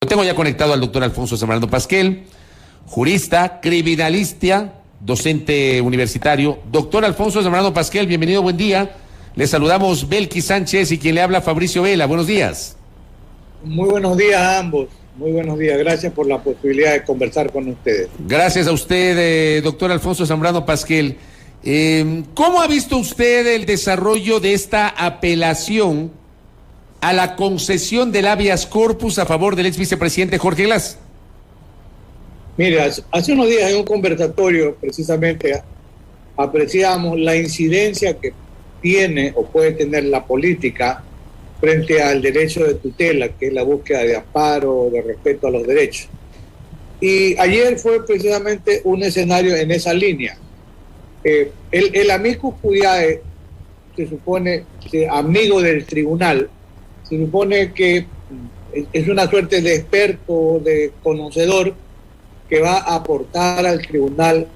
Lo tengo ya conectado al doctor Alfonso Zambrano Pasquel, jurista, criminalista, docente universitario. Doctor Alfonso Zambrano Pasquel, bienvenido, buen día. Le saludamos Belkis Sánchez y quien le habla Fabricio Vela. Buenos días. Muy buenos días a ambos. Muy buenos días. Gracias por la posibilidad de conversar con ustedes. Gracias a usted, doctor Alfonso Zambrano Pasquel. ¿Cómo ha visto usted el desarrollo de esta apelación a la concesión del habeas corpus a favor del ex vicepresidente Jorge Glass? Mira, hace unos días en un conversatorio precisamente apreciamos la incidencia que tiene o puede tener la política frente al derecho de tutela, que es la búsqueda de amparo, de respeto a los derechos. Y ayer fue precisamente un escenario en esa línea. El amicus curiae se supone que amigo del tribunal, se supone que es una suerte de experto, de conocedor, que va a aportar al tribunal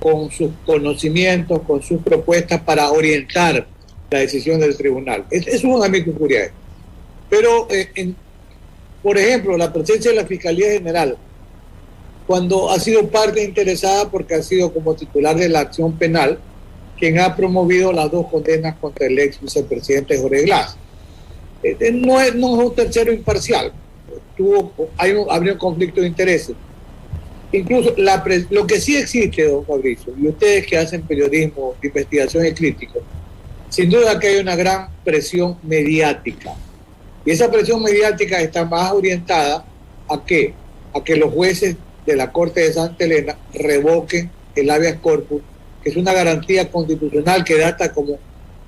con sus conocimientos, con sus propuestas para orientar la decisión del tribunal. Es un amicus curiae. Pero, por ejemplo, la presencia de la Fiscalía General, cuando ha sido parte interesada porque ha sido como titular de la acción penal, quien ha promovido las dos condenas contra el ex vicepresidente Jorge Glass. No es un tercero imparcial. Habría un conflicto de intereses. Incluso lo que sí existe, don Fabricio, y ustedes que hacen periodismo de investigación y crítico, sin duda que hay una gran presión mediática. Y esa presión mediática está más orientada ¿a qué? A que los jueces de la Corte de Santa Elena revoquen el habeas corpus, que es una garantía constitucional que data como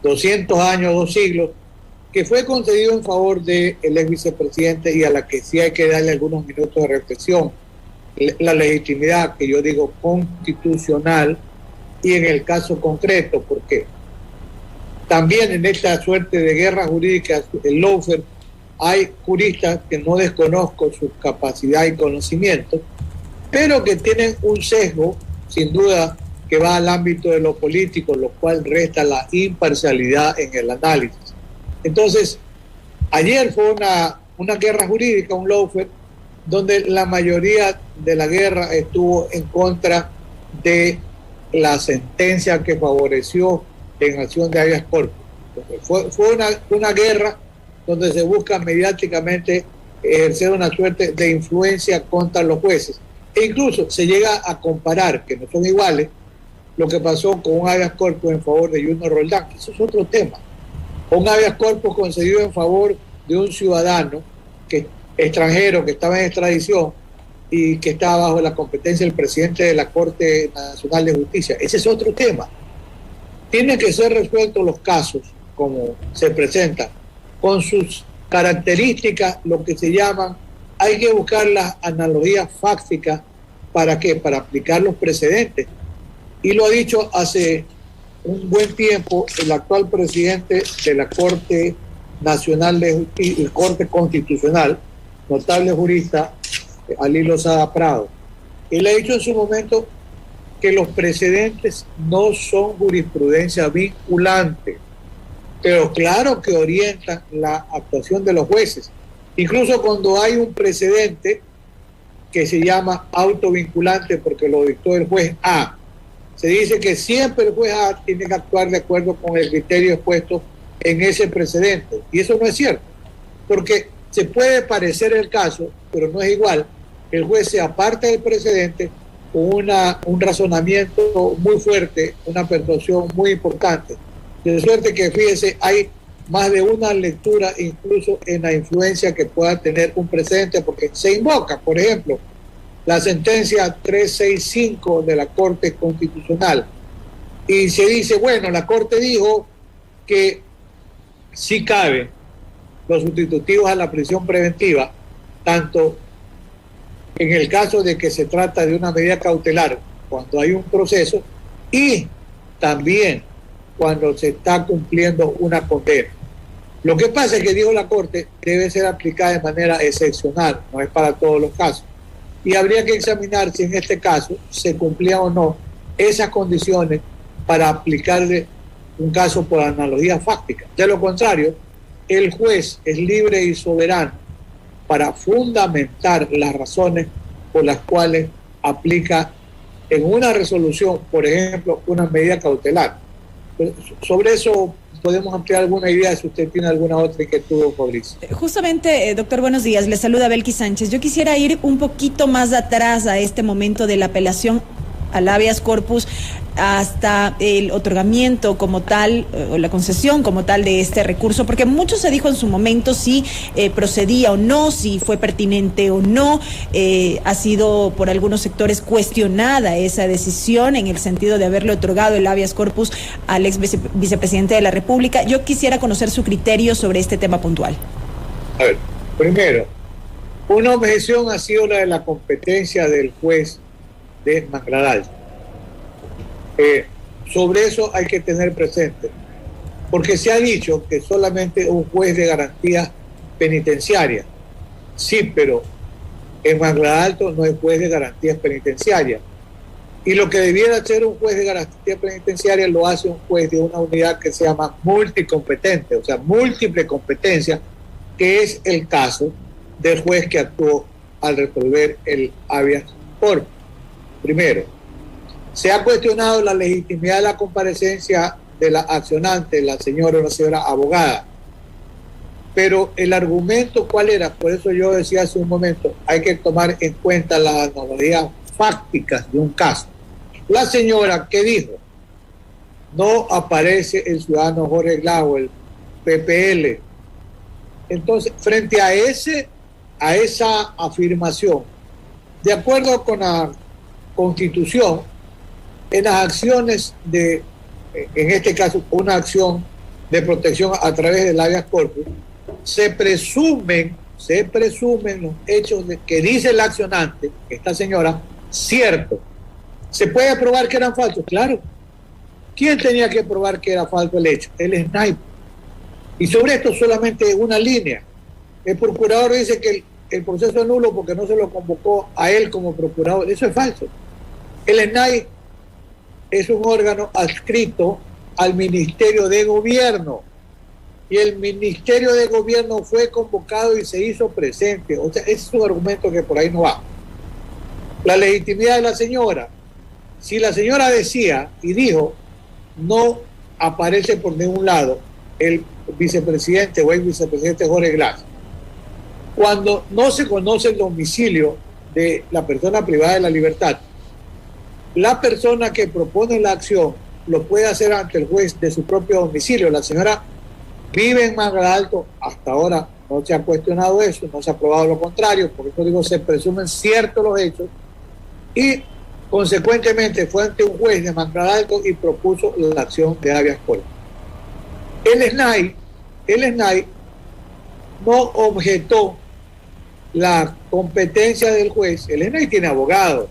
200 años, 2 siglos, que fue concedido en favor del ex vicepresidente y a la que sí hay que darle algunos minutos de reflexión. La legitimidad, que yo digo constitucional, y en el caso concreto, porque también en esta suerte de guerra jurídica, el lawfare, hay juristas que no desconozco su capacidad y conocimiento, pero que tienen un sesgo, sin duda, que va al ámbito de lo político, lo cual resta la imparcialidad en el análisis. Entonces, ayer fue una guerra jurídica, un lawfare, donde la mayoría de la guerra estuvo en contra de la sentencia que favoreció en acción de habeas corpus. Fue una guerra donde se busca mediáticamente ejercer una suerte de influencia contra los jueces. E incluso se llega a comparar, que no son iguales, lo que pasó con un habeas corpus en favor de Junior Roldán. Eso es otro tema. Un habeas corpus concedido en favor de un ciudadano extranjero que estaba en extradición y que estaba bajo la competencia del presidente de la Corte Nacional de Justicia. Ese es otro tema. Tienen que ser resueltos los casos como se presentan, con sus características, lo que se llaman, hay que buscar las analogías fácticas. ¿Para qué? Para aplicar los precedentes. Y lo ha dicho hace un buen tiempo el actual presidente de la Corte Nacional de Justicia y Corte Constitucional, notable jurista, Ali Lozada Prado. Él ha dicho en su momento que los precedentes no son jurisprudencia vinculante, pero claro que orientan la actuación de los jueces. Incluso cuando hay un precedente que se llama autovinculante porque lo dictó el juez A, se dice que siempre el juez A tiene que actuar de acuerdo con el criterio expuesto en ese precedente. Y eso no es cierto, porque se puede parecer el caso, pero no es igual. El juez se aparta del precedente con un razonamiento muy fuerte, una persuasión muy importante. De suerte que, fíjese, hay más de una lectura incluso en la influencia que pueda tener un precedente, porque se invoca, por ejemplo, la sentencia 365 de la Corte Constitucional. Y se dice, bueno, la Corte dijo que sí cabe los sustitutivos a la prisión preventiva, tanto en el caso de que se trata de una medida cautelar cuando hay un proceso y también cuando se está cumpliendo una condena. Lo que pasa es que, dijo la Corte, debe ser aplicada de manera excepcional, no es para todos los casos. Y habría que examinar si en este caso se cumplían o no esas condiciones para aplicarle un caso por analogía fáctica. De lo contrario, el juez es libre y soberano para fundamentar las razones por las cuales aplica en una resolución, por ejemplo, una medida cautelar. Sobre eso podemos ampliar alguna idea si usted tiene alguna otra inquietud, Fabricio. Justamente, doctor, buenos días. Le saluda Belkis Sánchez. Yo quisiera ir un poquito más atrás a este momento de la apelación al habeas corpus hasta el otorgamiento como tal, o la concesión como tal de este recurso, porque mucho se dijo en su momento si procedía o no, si fue pertinente o no. Ha sido por algunos sectores cuestionada esa decisión en el sentido de haberle otorgado el habeas corpus al ex vicepresidente de la República. Yo quisiera conocer su criterio sobre este tema puntual. A ver, primero, una objeción ha sido la de la competencia del juez de Manglaral. Sobre eso hay que tener presente, porque se ha dicho que solamente un juez de garantía penitenciaria. Sí, pero en Mangla Alto no hay juez de garantías penitenciarias. Y lo que debiera ser un juez de garantía penitenciaria lo hace un juez de una unidad que se llama multicompetente, o sea, múltiple competencia, que es el caso del juez que actuó al resolver el habeas corpus. Primero, se ha cuestionado la legitimidad de la comparecencia de la accionante, la señora o la señora abogada. Pero el argumento, ¿cuál era? Por eso yo decía hace un momento, hay que tomar en cuenta las analogías fácticas de un caso. La señora, ¿qué dijo? No aparece el ciudadano Jorge Glass, el PPL. Entonces, frente a esa afirmación, de acuerdo con la Constitución, en las acciones en este caso, una acción de protección a través del habeas corpus, se presumen los hechos que dice el accionante, esta señora, cierto. ¿Se puede probar que eran falsos? Claro. ¿Quién tenía que probar que era falso el hecho? El SNAI. Y sobre esto solamente una línea. El procurador dice que el proceso es nulo porque no se lo convocó a él como procurador. Eso es falso. El SNAI es un órgano adscrito al Ministerio de Gobierno y el Ministerio de Gobierno fue convocado y se hizo presente. O sea, ese es un argumento que por ahí no va. La legitimidad de la señora. Si la señora decía y dijo, no aparece por ningún lado el vicepresidente o el vicepresidente Jorge Glass, cuando no se conoce el domicilio de la persona privada de la libertad, la persona que propone la acción lo puede hacer ante el juez de su propio domicilio. La señora vive en Mangla Alto, hasta ahora no se ha cuestionado eso, no se ha probado lo contrario, por eso digo, se presumen ciertos los hechos, y consecuentemente fue ante un juez de Mangla Alto y propuso la acción de habeas corpus. El SNAI no objetó la competencia del juez. El SNAI tiene abogado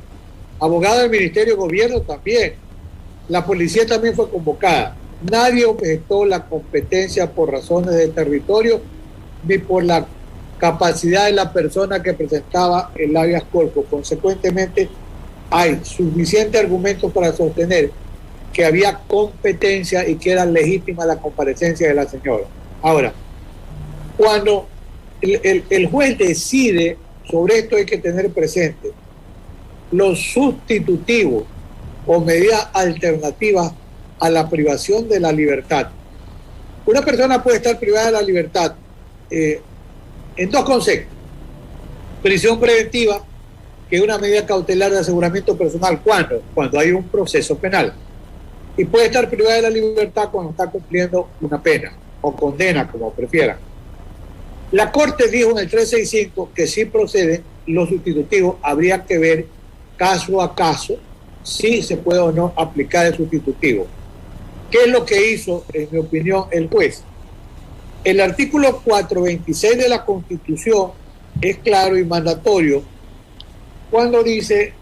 del Ministerio de Gobierno también. La policía también fue convocada. Nadie objetó la competencia por razones de territorio ni por la capacidad de la persona que presentaba el habeas corpus. Consecuentemente, hay suficiente argumentos para sostener que había competencia y que era legítima la comparecencia de la señora. Ahora, cuando el juez decide sobre esto, hay que tener presente los sustitutivos o medidas alternativas a la privación de la libertad. Una persona puede estar privada de la libertad en dos conceptos: prisión preventiva, que es una medida cautelar de aseguramiento personal. Cuando hay un proceso penal. Y puede estar privada de la libertad cuando está cumpliendo una pena o condena, como prefieran. La Corte dijo en el 365 que si proceden los sustitutivos, habría que ver caso a caso si se puede o no aplicar el sustitutivo. ¿Qué es lo que hizo, en mi opinión, el juez? El artículo 426 de la Constitución es claro y mandatorio cuando dice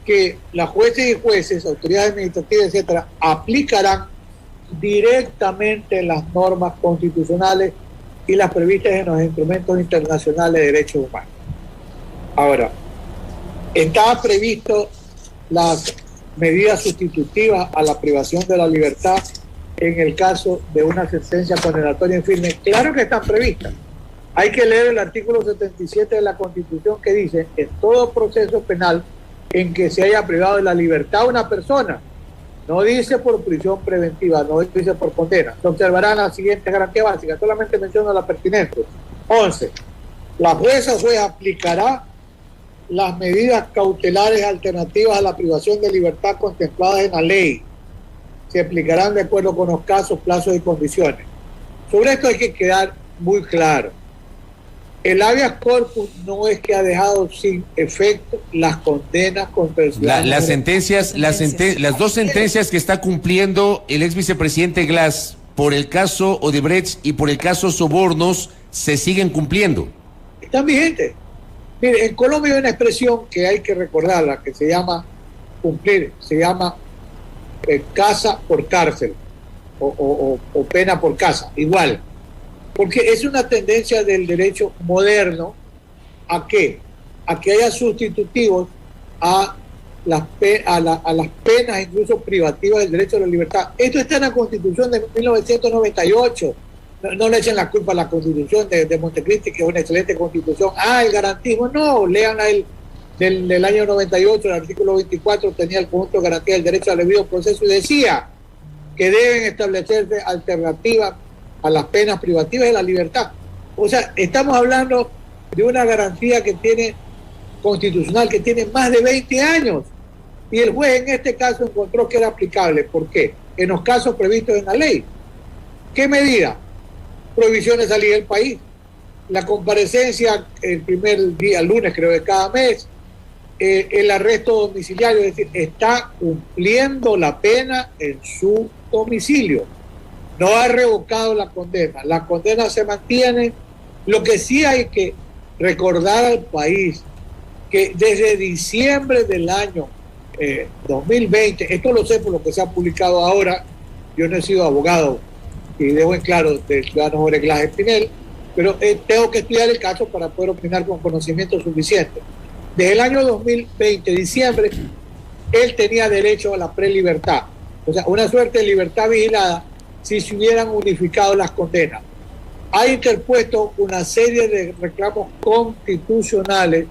que las jueces y jueces, autoridades administrativas, etcétera, aplicarán directamente las normas constitucionales y las previstas en los instrumentos internacionales de derechos humanos. Ahora, estaba previsto las medidas sustitutivas a la privación de la libertad en el caso de una sentencia condenatoria en firme. Claro que están previstas. Hay que leer el artículo 77 de la Constitución que dice: en todo proceso penal en que se haya privado de la libertad a una persona, no dice por prisión preventiva, no dice por condena, se observarán las siguientes garantías básicas, solamente menciono la pertinente. 11. La jueza o juez aplicará las medidas cautelares alternativas a la privación de libertad contempladas en la ley. Se aplicarán de acuerdo con los casos, plazos y condiciones. Sobre esto hay que quedar muy claro. El habeas corpus no es que ha dejado sin efecto las condenas contra el ciudadano. Las dos sentencias que está cumpliendo el ex vicepresidente Glass por el caso Odebrecht y por el caso Sobornos se siguen cumpliendo. Están vigentes. Mire, en Colombia hay una expresión que hay que recordarla, que se llama cumplir, se llama casa por cárcel o pena por casa, igual. Porque es una tendencia del derecho moderno a que haya sustitutivos a las penas incluso privativas del derecho a la libertad. Esto está en la Constitución de 1998. No le echen la culpa a la Constitución de Montecristi, que es una excelente Constitución. El garantismo. No, lean del año 98, el artículo 24 tenía el conjunto de garantía del derecho al debido proceso y decía que deben establecerse alternativas a las penas privativas de la libertad. O sea, estamos hablando de una garantía que tiene constitucional, que tiene más de 20 años. Y el juez en este caso encontró que era aplicable. ¿Por qué? En los casos previstos en la ley. ¿Qué medida? Prohibición de salir del país. La comparecencia el primer día, lunes creo de cada mes. El arresto domiciliario, es decir, está cumpliendo la pena en su domicilio. No ha revocado la condena. La condena se mantiene. Lo que sí hay que recordar al país que desde diciembre del año 2020, esto lo sé por lo que se ha publicado ahora, yo no he sido abogado y dejo en claro del ciudadano Jorge Glass Espinel, pero tengo que estudiar el caso para poder opinar con conocimiento suficiente. Desde el año 2020, diciembre, él tenía derecho a la prelibertad, o sea, una suerte de libertad vigilada si se hubieran unificado las condenas. Ha interpuesto una serie de reclamos constitucionales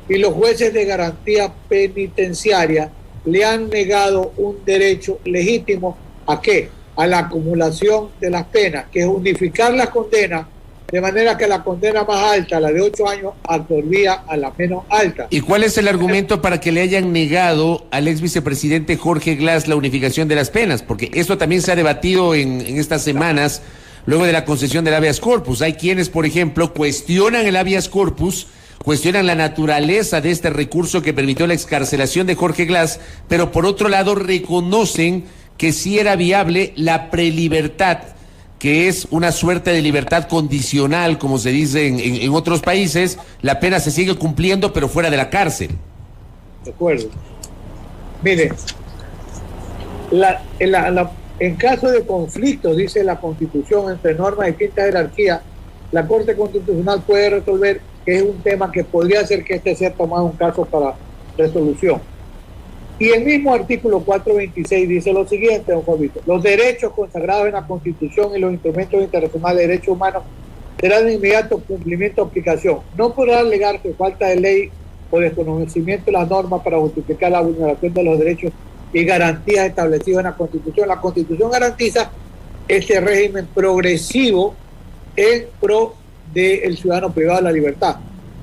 y los jueces de garantía penitenciaria le han negado un derecho legítimo ¿a qué? A la acumulación de las penas, que es unificar las condenas de manera que la condena más alta, la de 8 años, absorbía a la menos alta. ¿Y cuál es el argumento para que le hayan negado al ex vicepresidente Jorge Glass la unificación de las penas? Porque esto también se ha debatido en estas semanas luego de la concesión del habeas corpus. Hay quienes, por ejemplo, cuestionan el habeas corpus, cuestionan la naturaleza de este recurso que permitió la excarcelación de Jorge Glass, pero por otro lado reconocen que sí era viable la prelibertad, que es una suerte de libertad condicional, como se dice en otros países. La pena se sigue cumpliendo, pero fuera de la cárcel. De acuerdo. Mire, en caso de conflicto, dice la Constitución, entre normas de distinta jerarquía, la Corte Constitucional puede resolver, que es un tema que podría ser que este sea tomado un caso para resolución. Y el mismo artículo 426 dice lo siguiente, don Fabito: los derechos consagrados en la Constitución y los instrumentos internacionales de derechos humanos serán de inmediato cumplimiento o aplicación. No podrá alegarse falta de ley o desconocimiento de las normas para justificar la vulneración de los derechos y garantías establecidos en la Constitución. La Constitución garantiza este régimen progresivo en pro del ciudadano privado de la libertad,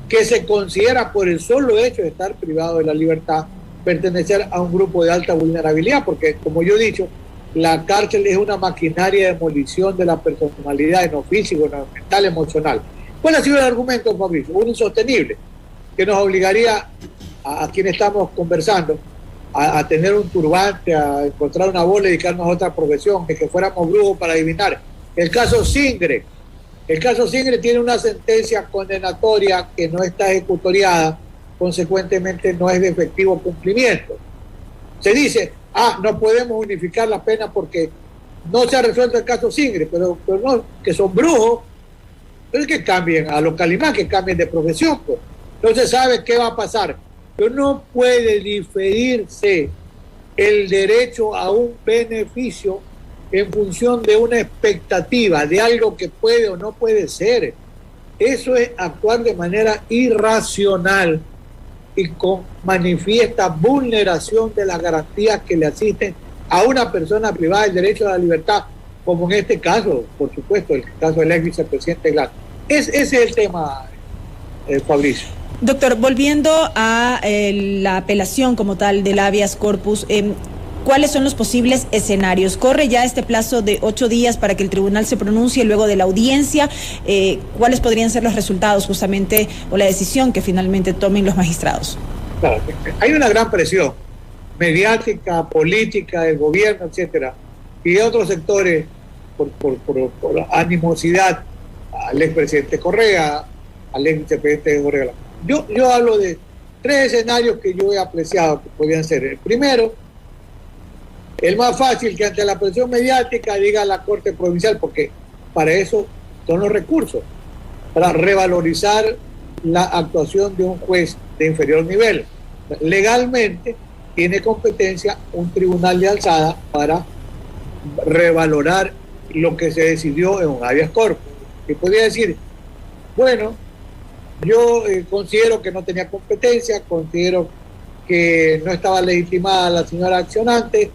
que se considera por el solo hecho de estar privado de la libertad pertenecer a un grupo de alta vulnerabilidad, porque como yo he dicho, la cárcel es una maquinaria de demolición de la personalidad en lo físico, en lo mental, emocional. ¿Cuál ha sido el argumento, Fabricio? Uno insostenible, que nos obligaría a quienes estamos conversando a tener un turbante, a encontrar una bola y dedicarnos a otra profesión, que fuéramos brujos para adivinar. El caso Singre tiene una sentencia condenatoria que no está ejecutoriada, consecuentemente no es de efectivo cumplimiento. Se dice, no podemos unificar las penas porque no se ha resuelto el caso Singre, pero no, que son brujos, pero es que cambien a los calimán, que cambien de profesión, pues. No se sabe qué va a pasar, pero no puede diferirse el derecho a un beneficio en función de una expectativa, de algo que puede o no puede ser. Eso es actuar de manera irracional y con manifiesta vulneración de las garantías que le asisten a una persona privada del derecho a la libertad, como en este caso, por supuesto, el caso del ex vicepresidente Glass. Ese es el tema, Fabricio. Doctor, volviendo a la apelación como tal del habeas corpus, ¿cuáles son los posibles escenarios? ¿Corre ya este plazo de 8 días para que el tribunal se pronuncie luego de la audiencia? ¿Cuáles podrían ser los resultados justamente o la decisión que finalmente tomen los magistrados? Claro, hay una gran presión mediática, política, del gobierno, etcétera, y de otros sectores por animosidad al expresidente Correa, al ex vicepresidente Correa. Yo hablo de 3 escenarios que yo he apreciado que podrían ser. El primero, el más fácil, que ante la presión mediática diga la Corte Provincial, porque para eso son los recursos, para revalorizar la actuación de un juez de inferior nivel. Legalmente tiene competencia un tribunal de alzada para revalorar lo que se decidió en un habeas corpus. Y podría decir, bueno, yo considero que no tenía competencia, considero que no estaba legitimada la señora accionante,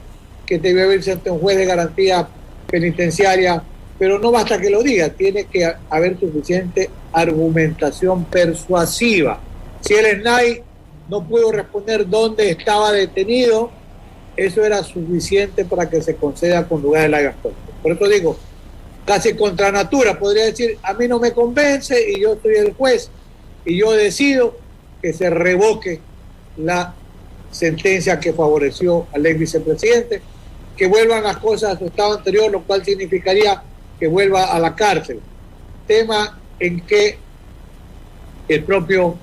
que debió haberse ante un juez de garantía penitenciaria, pero no basta que lo diga, tiene que haber suficiente argumentación persuasiva. Si el SNAI no pudo responder dónde estaba detenido, eso era suficiente para que se conceda con lugar del habeas corpus. Por eso digo, casi contra natura, podría decir, a mí no me convence y yo soy el juez y yo decido que se revoque la sentencia que favoreció al ex vicepresidente, que vuelvan las cosas a su estado anterior, lo cual significaría que vuelva a la cárcel. Tema en que el propio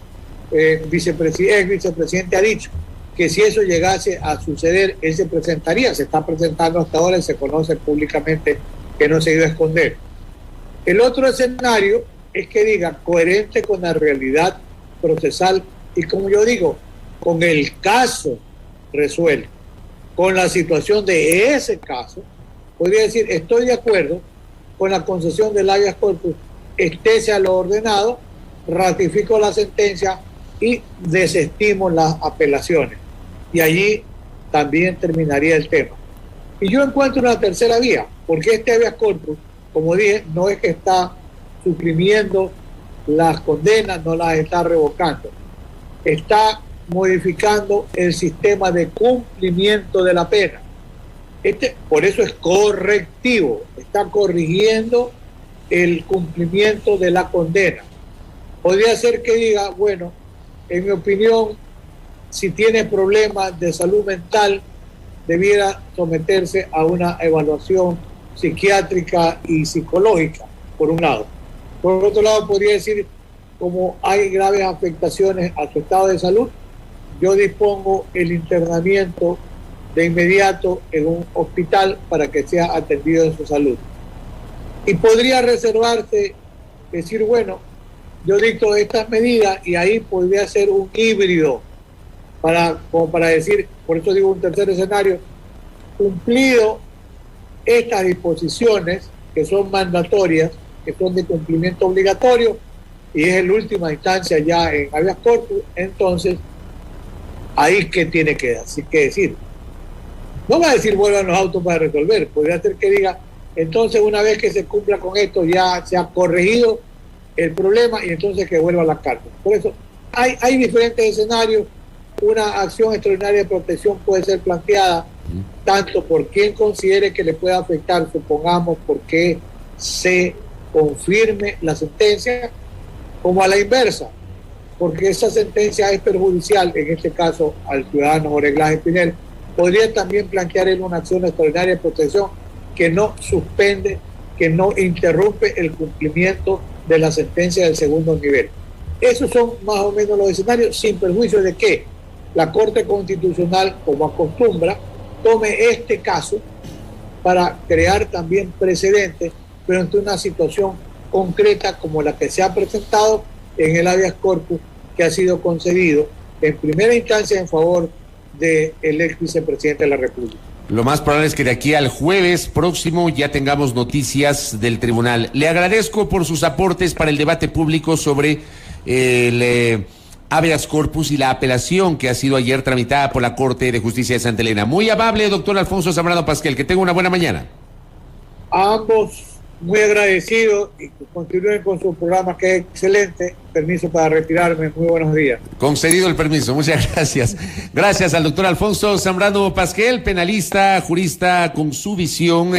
ex vicepresidente ha dicho que si eso llegase a suceder, él se presentaría, se está presentando hasta ahora y se conoce públicamente que no se iba a esconder. El otro escenario es que diga, coherente con la realidad procesal y, como yo digo, con el caso resuelto, con la situación de ese caso, podría decir, estoy de acuerdo con la concesión del habeas corpus, estése a lo ordenado, ratifico la sentencia y desestimo las apelaciones. Y allí también terminaría el tema. Y yo encuentro una tercera vía, porque este habeas corpus, como dije, no es que está suprimiendo las condenas, no las está revocando, está modificando el sistema de cumplimiento de la pena. Por eso es correctivo, está corrigiendo el cumplimiento de la condena. Podría ser que diga, bueno, en mi opinión, si tiene problemas de salud mental, debiera someterse a una evaluación psiquiátrica y psicológica, por un lado. Por otro lado, podría decir, como hay graves afectaciones a su estado de salud, yo dispongo el internamiento de inmediato en un hospital para que sea atendido en su salud. Y podría reservarse, decir, bueno, yo dicto estas medidas y ahí podría ser un híbrido, como para decir, por eso digo un tercer escenario, cumplido estas disposiciones que son mandatorias, que son de cumplimiento obligatorio, y es en última instancia ya en habeas corpus, entonces ahí que tiene que decir. No va a decir vuelvan los autos para resolver, podría ser que diga, entonces una vez que se cumpla con esto ya se ha corregido el problema y entonces que vuelva a la cárcel. Por eso hay diferentes escenarios. Una acción extraordinaria de protección puede ser planteada tanto por quien considere que le pueda afectar, supongamos, porque se confirme la sentencia, como a la inversa, porque esa sentencia es perjudicial, en este caso al ciudadano Jorge Glass Espinel. Podría también plantear él una acción extraordinaria de protección que no suspende, que no interrumpe el cumplimiento de la sentencia del segundo nivel. Esos son más o menos los escenarios, sin perjuicio de que la Corte Constitucional, como acostumbra, tome este caso para crear también precedentes, pero ante una situación concreta como la que se ha presentado en el habeas corpus que ha sido concedido en primera instancia en favor del ex vicepresidente de la República. Lo más probable es que de aquí al jueves próximo ya tengamos noticias del tribunal. Le agradezco por sus aportes para el debate público sobre el habeas corpus y la apelación que ha sido ayer tramitada por la Corte de Justicia de Santa Elena. Muy amable, doctor Alfonso Zambrano Pasquel. Que tenga una buena mañana. A ambos, muy agradecido y que continúen con su programa, que es excelente. Permiso para retirarme. Muy buenos días. Concedido el permiso. Muchas gracias. Gracias al doctor Alfonso Zambrano Pasquel, penalista, jurista con su visión.